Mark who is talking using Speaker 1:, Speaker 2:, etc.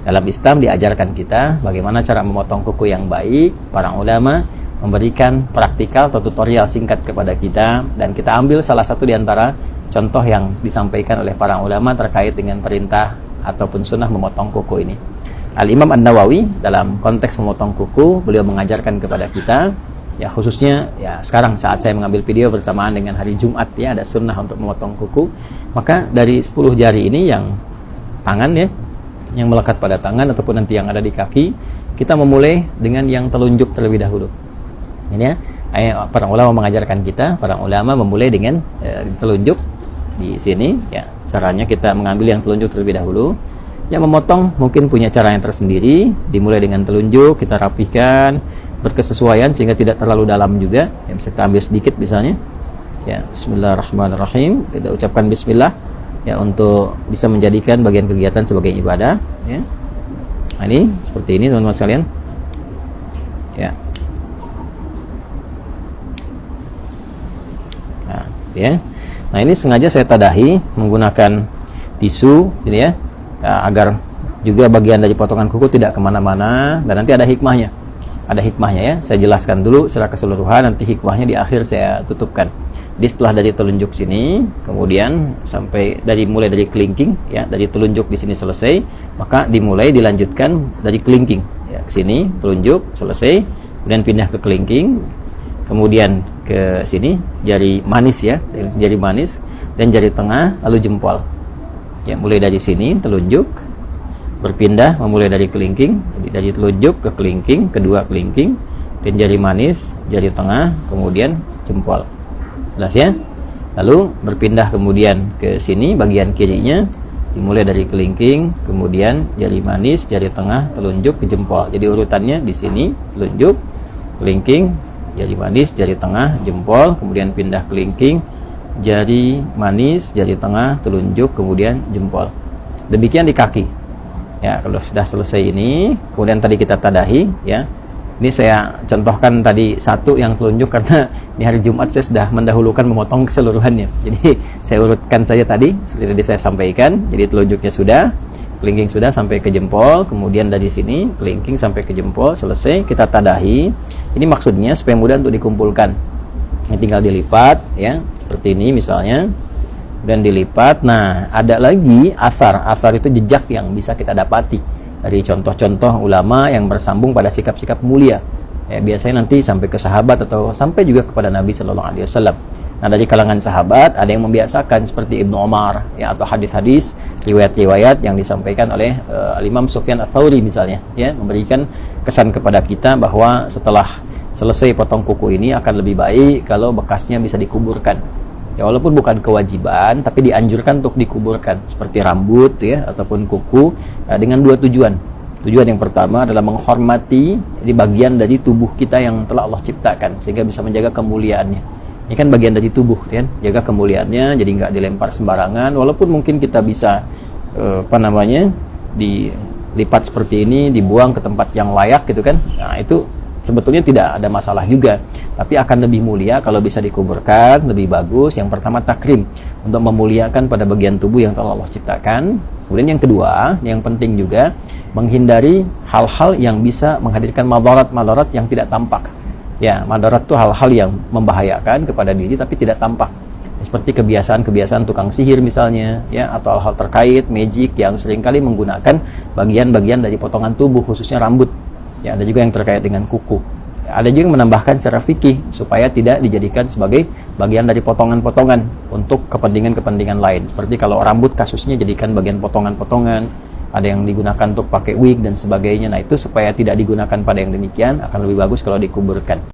Speaker 1: Dalam Islam diajarkan kita bagaimana cara memotong kuku yang baik. Para ulama memberikan praktikal atau tutorial singkat kepada kita, dan kita ambil salah satu di antara contoh yang disampaikan oleh para ulama terkait dengan perintah ataupun sunnah memotong kuku ini. Al-Imam An-Nawawi dalam konteks memotong kuku, beliau mengajarkan kepada kita, ya khususnya ya sekarang saat saya mengambil video bersamaan dengan hari Jumat, ya ada sunnah untuk memotong kuku. Maka dari 10 jari ini yang tangan, ya yang melekat pada tangan ataupun nanti yang ada di kaki, kita memulai dengan yang telunjuk terlebih dahulu. Ini ya, para ulama mengajarkan kita, para ulama memulai dengan telunjuk di sini, ya. Caranya kita mengambil yang telunjuk terlebih dahulu. Yang memotong mungkin punya cara yang tersendiri, dimulai dengan telunjuk, kita rapihkan berkesesuaian sehingga tidak terlalu dalam juga. Ya, bisa kita ambil sedikit misalnya. Ya, bismillahirrahmanirrahim. Kita ucapkan bismillah, ya, untuk bisa menjadikan bagian kegiatan sebagai ibadah, ya. Nah, ini seperti ini teman-teman sekalian, ya. Nah ini sengaja saya tadahi menggunakan tisu, ini ya, agar juga bagian dari potongan kuku tidak kemana-mana, dan nanti ada hikmahnya. Ada hikmahnya, ya. Saya jelaskan dulu secara keseluruhan, nanti hikmahnya di akhir saya tutupkan. Jadi setelah dari telunjuk sini, kemudian sampai mulai dari kelingking, ya, dari telunjuk di sini selesai, maka dilanjutkan dari kelingking, ya, ke sini telunjuk selesai, kemudian pindah ke kelingking, kemudian ke sini jari manis, ya, jari manis dan jari tengah, lalu jempol. Ya, mulai dari sini telunjuk, berpindah memulai dari kelingking, dari telunjuk ke kelingking, kedua kelingking, dan jari manis, jari tengah, kemudian jempol. Jelas, ya? Lalu berpindah kemudian ke sini bagian kirinya, dimulai dari kelingking, kemudian jari manis, jari tengah, telunjuk ke jempol. Jadi urutannya di sini telunjuk, kelingking, jari manis, jari tengah, jempol, kemudian pindah kelingking, jari manis, jari tengah, telunjuk, kemudian jempol. Demikian di kaki. Ya, kalau sudah selesai ini, kemudian tadi kita tadahi, ya. Ini saya contohkan tadi satu yang telunjuk karena di hari Jumat saya sudah mendahulukan memotong keseluruhannya. Jadi saya urutkan saja tadi seperti tadi saya sampaikan. Jadi telunjuknya sudah, kelingking sudah sampai ke jempol, kemudian dari sini kelingking sampai ke jempol, selesai kita tadahi. Ini maksudnya supaya mudah untuk dikumpulkan. Ini tinggal dilipat, ya, seperti ini misalnya, dan dilipat. Nah, ada lagi asar itu jejak yang bisa kita dapati dari contoh-contoh ulama yang bersambung pada sikap-sikap mulia, ya, biasanya nanti sampai ke sahabat atau sampai juga kepada Nabi Shallallahu Alaihi Wasallam. Nah, dari kalangan sahabat ada yang membiasakan seperti Ibnu Umar, ya, atau hadis-hadis, riwayat-riwayat yang disampaikan oleh Imam Sufyan Ats-Tsauri misalnya, ya, memberikan kesan kepada kita bahwa setelah selesai potong kuku ini akan lebih baik kalau bekasnya bisa dikuburkan. Ya, walaupun bukan kewajiban, tapi dianjurkan untuk dikuburkan seperti rambut, ya, ataupun kuku, dengan dua tujuan. Tujuan yang pertama adalah menghormati di bagian dari tubuh kita yang telah Allah ciptakan sehingga bisa menjaga kemuliaannya. Ini kan bagian dari tubuh, kan, jaga kemuliaannya, jadi nggak dilempar sembarangan. Walaupun mungkin kita bisa dilipat seperti ini, dibuang ke tempat yang layak, gitu kan. Nah, itu sebetulnya tidak ada masalah juga, tapi akan lebih mulia kalau bisa dikuburkan, lebih bagus. Yang pertama takrim, untuk memuliakan pada bagian tubuh yang telah Allah ciptakan. Kemudian yang kedua, yang penting juga menghindari hal-hal yang bisa menghadirkan madarat yang tidak tampak. Ya, madarat itu hal-hal yang membahayakan kepada diri tapi tidak tampak. Seperti kebiasaan-kebiasaan tukang sihir misalnya, ya, atau hal-hal terkait magic yang seringkali menggunakan bagian-bagian dari potongan tubuh, khususnya rambut. Ya, ada juga yang terkait dengan kuku. Ada juga yang menambahkan secara fikih supaya tidak dijadikan sebagai bagian dari potongan-potongan untuk kepentingan-kepentingan lain. Seperti kalau rambut kasusnya jadikan bagian potongan-potongan, ada yang digunakan untuk pakai wig dan sebagainya. Nah, itu supaya tidak digunakan pada yang demikian, akan lebih bagus kalau dikuburkan.